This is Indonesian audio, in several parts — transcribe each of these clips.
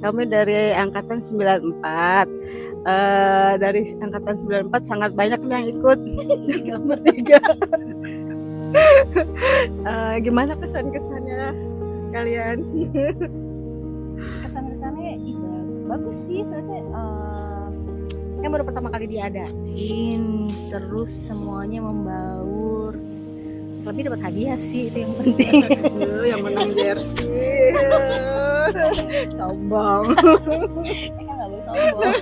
Kami dari angkatan 94. Dari angkatan 94 sangat banyak yang ikut. Bertiga. Gimana kesan-kesannya kalian? Kesan-kesannya bagus sih sebenarnya. Yang baru pertama kali diadain, terus semuanya membaur, lebih dapat hadiah sih, itu yang penting. Yang menang jersey. Sombong. Kan nggak boleh sombong.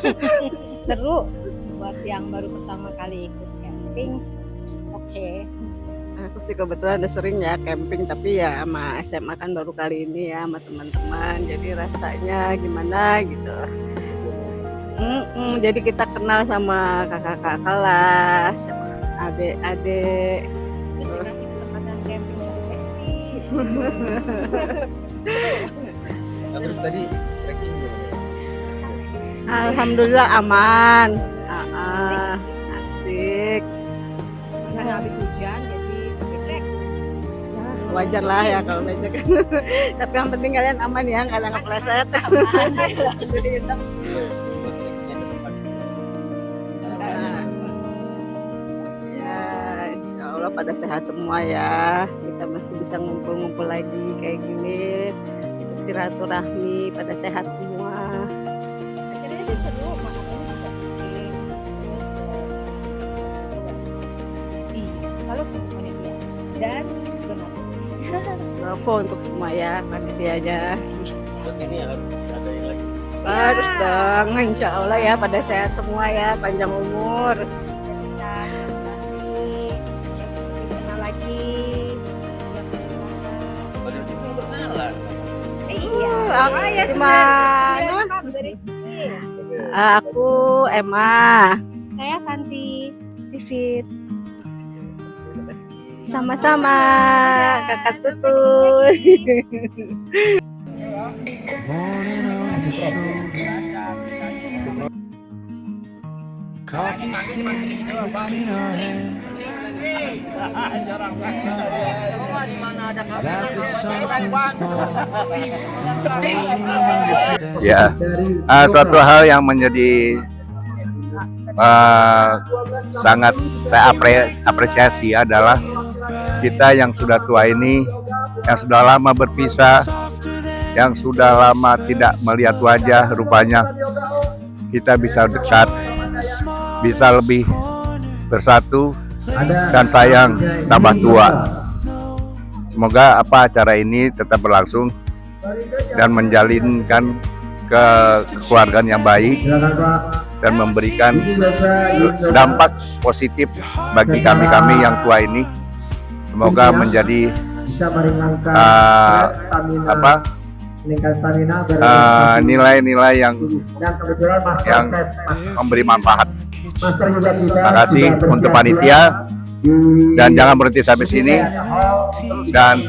Seru buat yang baru pertama kali ikut camping. Oke. Aku sih kebetulan udah sering ya camping, tapi ya sama SMA kan baru kali ini ya sama teman-teman, jadi rasanya gimana gitu. Jadi kita kenal sama kakak-kakak kelas, sama adik-adik. Terus dikasih kesempatan camping sama Pesti. Terus tadi trekking gimana? Alhamdulillah aman. Asik. Karena habis hujan jadi becek. Ya, wajar lah ya kalau becek. Tapi yang penting kalian aman ya, nggak ada kepleset. Ya, insya Allah pada sehat semua ya. Kita masih bisa ngumpul-ngumpul lagi kayak gini untuk silaturahmi, pada sehat semua. Acaranya sih seru, makanannya juga oke. Terus salut untuk panitia dan donatur. Bravo untuk semua ya panitianya. Terus ini harus ada yang lagi. Harus dong, insya Allah ya pada sehat semua ya, panjang umur. Dan bisa silaturahmi, bisa lebih kenal lagi. Padahal itu belum berkenalan. Iya. Ya, gimana? Dari sini. Aku Emma. Saya Santi, Vivit. Sama-sama, kakak Tutuy. Coffee still between our hands. Life is something small. Ya, suatu hal yang menjadi sangat saya apresiasi adalah kita yang sudah tua ini, yang sudah lama berpisah, yang sudah lama tidak melihat wajah, rupanya kita bisa dekat, bisa lebih bersatu, dan sayang tambah tua. Semoga acara ini tetap berlangsung dan menjalinkan kekeluargaan yang baik dan memberikan dampak positif bagi kami yang tua ini. Semoga menjadi nilai-nilai yang memberi manfaat. Terima kasih untuk panitia, dan jangan berhenti sampai sini. Dan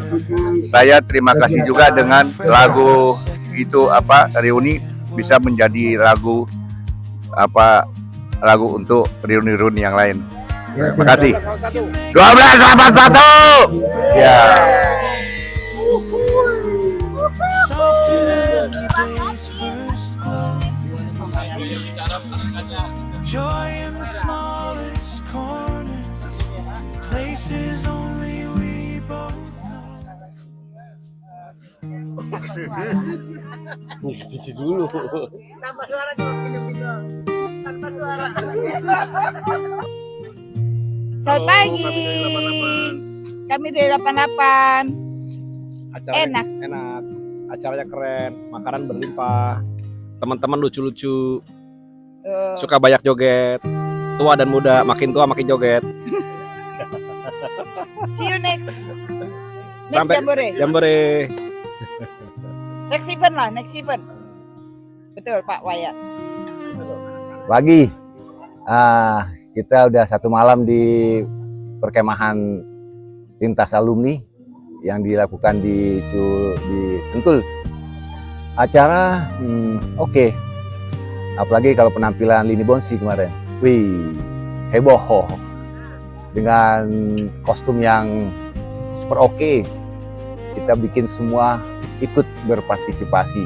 saya terima kasih juga dengan lagu itu reuni bisa menjadi lagu untuk reuni-reuni yang lain. Terima kasih. 1281. Ya. Joy in the smallest corner, places only we both know. Ngisi dulu. Tambah suara cuma pindah-pindah. Tanpa suara. Selamat pagi. Kami dari 88. Acaranya enak. Acaranya keren, makanan berlimpah. Teman-teman lucu-lucu. Suka banyak joget. Tua dan muda, makin tua makin joget. See you next Sampai Jambore. Jambore. Next event. Betul Pak Wayat. Pagi, kita udah satu malam di perkemahan lintas alumni yang dilakukan di Sentul. Acara oke. Apalagi kalau penampilan Lini Bonsi kemarin, wih, heboh dengan kostum yang super oke. Kita bikin semua ikut berpartisipasi.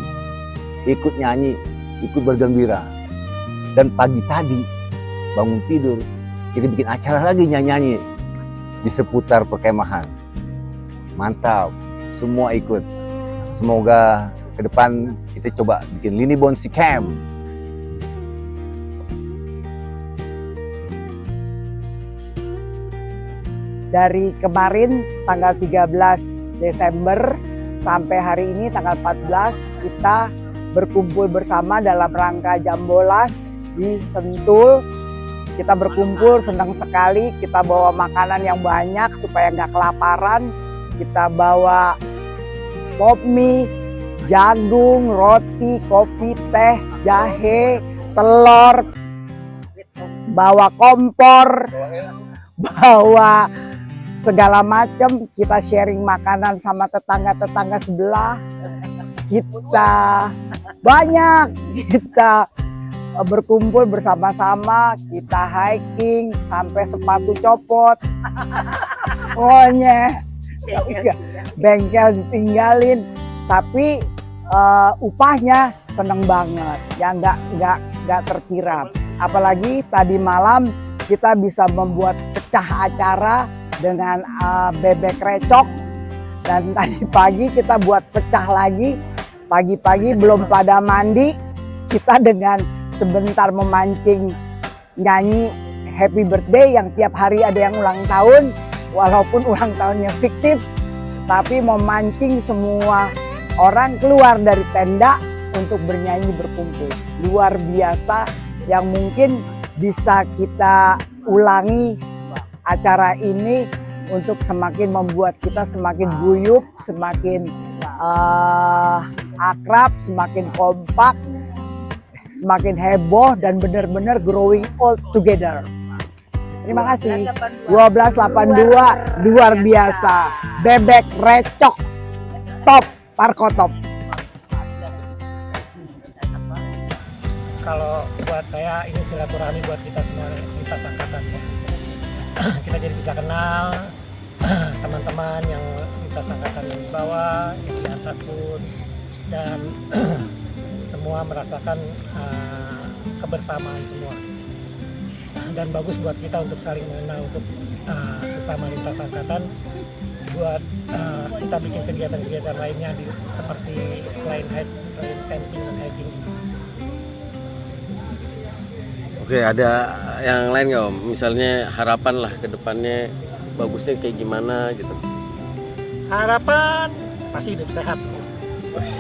ikut nyanyi, ikut bergembira. Dan pagi tadi bangun tidur, kita bikin acara lagi nyanyi-nyanyi di seputar perkemahan. Mantap, semua ikut. Semoga ke depan kita coba bikin Lini Bonsi Camp. Dari kemarin tanggal 13 Desember sampai hari ini tanggal 14 kita berkumpul bersama dalam rangka Jambolas di Sentul. Kita berkumpul senang sekali, kita bawa makanan yang banyak supaya nggak kelaparan. Kita bawa pop mie, jagung, roti, kopi, teh, jahe, telur, bawa kompor, bawa segala macam. Kita sharing makanan sama tetangga-tetangga sebelah. Kita banyak, kita berkumpul bersama-sama, kita hiking sampai sepatu copot. Soalnya bengkel ditinggalin, tapi upahnya seneng banget, ya nggak terkira. Apalagi tadi malam kita bisa membuat pecah acara dengan bebek recok, dan tadi pagi kita buat pecah lagi. Pagi-pagi belum pada mandi, kita dengan sebentar memancing nyanyi happy birthday yang tiap hari ada yang ulang tahun, walaupun ulang tahunnya fiktif, tapi memancing semua orang keluar dari tenda untuk bernyanyi berkumpul. Luar biasa, yang mungkin bisa kita ulangi acara ini untuk semakin membuat kita semakin guyup, semakin akrab, semakin kompak, semakin heboh, dan benar-benar growing all together. Terima kasih. 1282 luar biasa. Bebek recok top, parkotop. Kalau buat saya ini silaturahmi buat kita semua lintas angkatan. Kita jadi bisa kenal teman-teman yang lintas angkatan yang di bawah, yang di atas pun, dan semua merasakan kebersamaan semua. Dan bagus buat kita untuk saling mengenal, untuk sesama lintas angkatan, buat kita bikin kegiatan-kegiatan lainnya seperti selain camping dan hiking. Oke, ada yang lain nggak Om? Misalnya harapan lah ke depannya bagusnya kayak gimana gitu. Harapan pasti hidup sehat.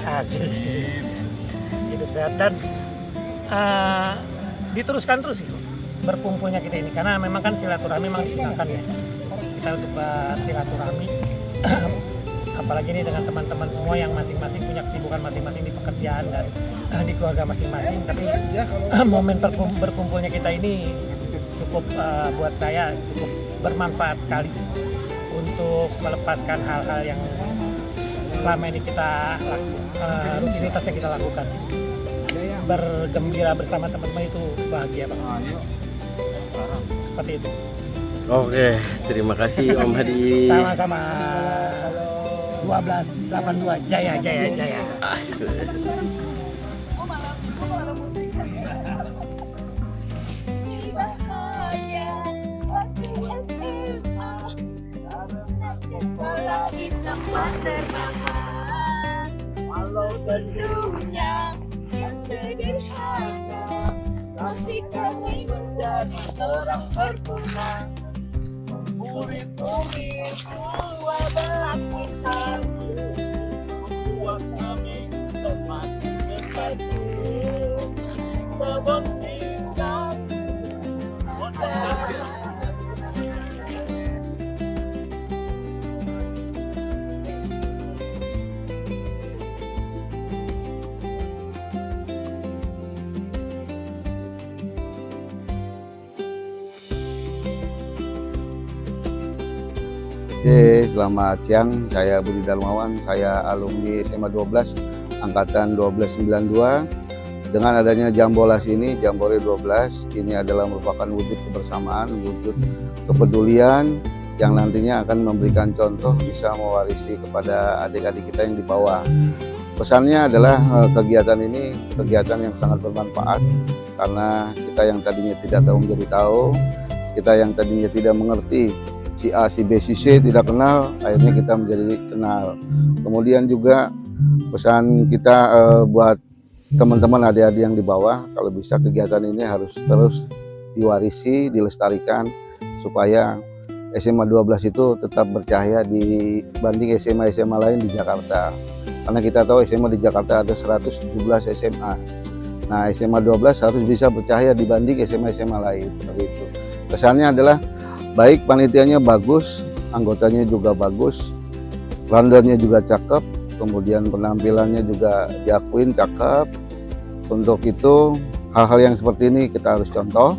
Asik. Hidup sehat dan diteruskan terus gitu berkumpulnya kita ini, karena memang kan silaturahmi memang digunakan ya kita untuk silaturahmi. Apalagi ini dengan teman-teman semua yang masing-masing punya kesibukan masing-masing di pekerjaan dan di keluarga masing-masing, tapi momen berkumpulnya kita ini cukup buat saya cukup bermanfaat sekali untuk melepaskan hal-hal yang selama ini kita rutinitas yang kita lakukan. Bergembira bersama teman-teman itu bahagia banget. Seperti itu. Oke, terima kasih Om Hadi. Sama-sama. 1282 jaya jaya jaya. Asik. Walau bentuknya yang sederhana, tapi kami menjadi orang berguna. Murid-murid 12 kita membuat kami semakin terpacu. Babon singkat Oke, selamat siang. Saya Budi Darmawan, saya alumni SMA 12 angkatan 1292. Dengan adanya Jambolas ini, Jambore 12, ini adalah merupakan wujud kebersamaan, wujud kepedulian yang nantinya akan memberikan contoh bisa mewarisi kepada adik-adik kita yang di bawah. Pesannya adalah kegiatan ini kegiatan yang sangat bermanfaat karena kita yang tadinya tidak tahu menjadi tahu, kita yang tadinya tidak mengerti si A, si B, si C tidak kenal, akhirnya kita menjadi kenal. Kemudian juga pesan kita buat teman-teman adik-adik yang di bawah, kalau bisa kegiatan ini harus terus diwarisi, dilestarikan supaya SMA 12 itu tetap bercahaya dibanding SMA-SMA lain di Jakarta. Karena kita tahu SMA di Jakarta ada 117 SMA. Nah, SMA 12 harus bisa bercahaya dibanding SMA-SMA lain. Begitu. Kesannya adalah baik panitianya bagus, anggotanya juga bagus, rundownnya juga cakep, kemudian penampilannya juga diakuin cakep. Untuk itu hal-hal yang seperti ini kita harus contoh.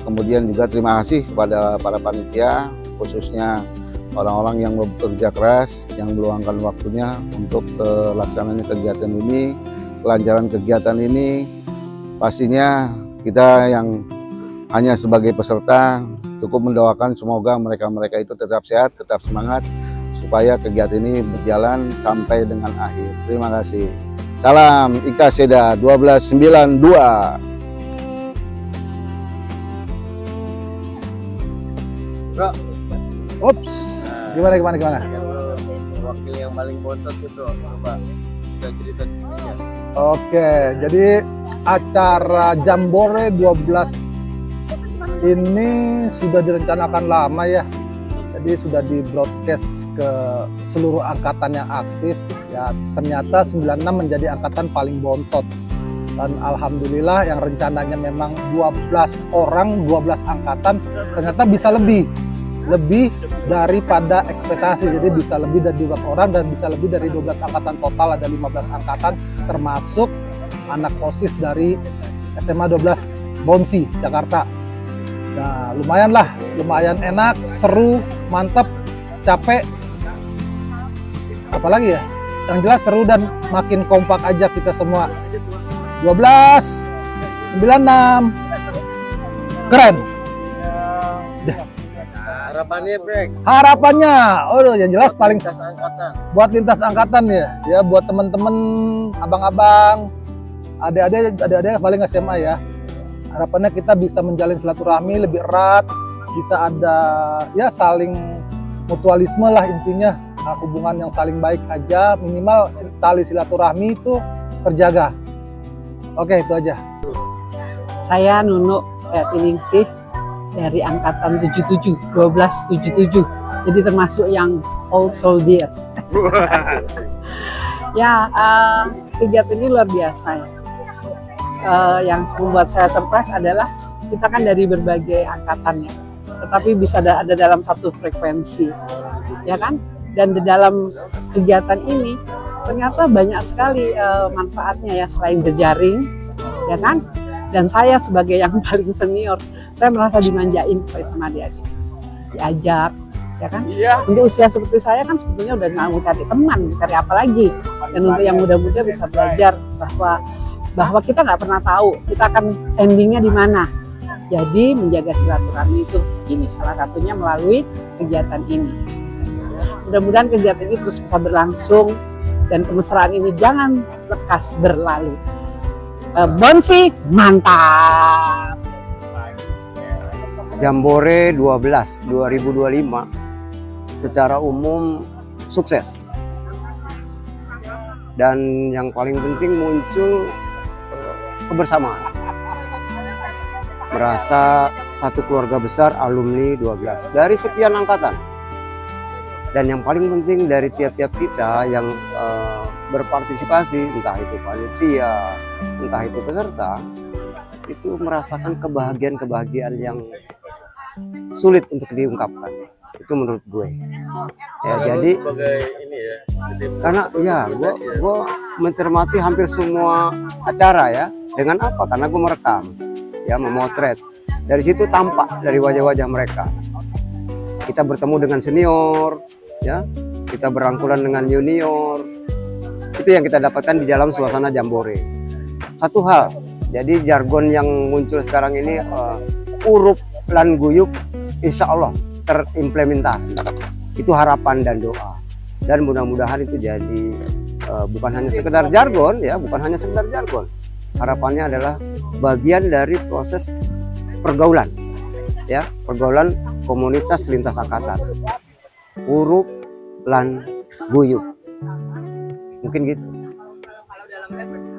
Kemudian juga terima kasih kepada para panitia, khususnya orang-orang yang bekerja keras, yang meluangkan waktunya untuk pelaksanaan kegiatan ini, kelancaran kegiatan ini. Pastinya kita yang hanya sebagai peserta cukup mendoakan semoga mereka-mereka itu tetap sehat, tetap semangat, supaya kegiatan ini berjalan sampai dengan akhir. Terima kasih. Salam Ika Seda 1292. Bro, Ups, gimana? wakil yang paling bontot itu, coba kita cerita sedikit ya. Oke, jadi acara Jambore 12 ini sudah direncanakan lama ya. Jadi sudah di broadcast ke seluruh angkatan yang aktif. Ya, ternyata 96 menjadi angkatan paling bontot. Dan alhamdulillah yang rencananya memang 12 orang, 12 angkatan, ternyata bisa lebih daripada ekspektasi. Jadi bisa lebih dari 12 orang dan bisa lebih dari 12 angkatan total, ada 15 angkatan termasuk anak OSIS dari SMA 12 Bonsi, Jakarta. Nah, lumayan enak, seru, mantep, capek. Apalagi ya? Yang jelas seru dan makin kompak aja kita semua. 12, 96, keren. Harapannya, Brek? Harapannya, yang jelas paling Lintas angkatan. buat lintas angkatan ya buat teman-teman, abang-abang, adik-adik paling SMA ya. Harapannya kita bisa menjalin silaturahmi lebih erat, bisa ada ya saling mutualisme lah intinya, hubungan yang saling baik aja, minimal tali silaturahmi itu terjaga. Oke, itu aja. Saya Nunu Tiningsih dari angkatan 77, 1277. Jadi termasuk yang old soldier. Ya, kegiatan ini luar biasa ya. Yang membuat saya surprise adalah kita kan dari berbagai angkatan ya, tetapi bisa ada dalam satu frekuensi, ya kan? Dan di dalam kegiatan ini ternyata banyak sekali manfaatnya ya, selain jejaring, ya kan? Dan saya sebagai yang paling senior, saya merasa dimanjain sama adik-adik, diajar, ya kan? Untuk usia seperti saya kan sebetulnya udah mau cari teman, cari apa lagi? Dan untuk yang muda-muda bisa belajar bahwa kita nggak pernah tahu kita akan endingnya di mana. Jadi menjaga silaturahmi itu ini salah satunya melalui kegiatan ini. Mudah-mudahan kegiatan ini terus bisa berlangsung dan kemesraan ini jangan lekas berlalu. Bonsi mantap. Jambore 12 2025 secara umum sukses. Dan yang paling penting muncul kebersamaan. Merasa satu keluarga besar alumni 12 dari sekian angkatan. Dan yang paling penting dari tiap-tiap kita yang berpartisipasi, entah itu panitia, entah itu peserta, itu merasakan kebahagiaan yang sulit untuk diungkapkan. Itu menurut gue. Ya, jadi Ini ya, karena ya gue mencermati hampir semua acara ya. Dengan apa? Karena gue merekam, ya, memotret. Dari situ tampak dari wajah-wajah mereka. Kita bertemu dengan senior, ya, kita berangkulan dengan junior. Itu yang kita dapatkan di dalam suasana Jambore. Satu hal, jadi jargon yang muncul sekarang ini urup lan guyup, insya Allah terimplementasi. Itu harapan dan doa. Dan mudah-mudahan itu jadi bukan hanya sekedar jargon ya, bukan hanya sekedar jargon. Harapannya adalah bagian dari proses pergaulan ya, pergaulan komunitas lintas angkatan. Urup lan guyup. Mungkin gitu. Kalau dalam band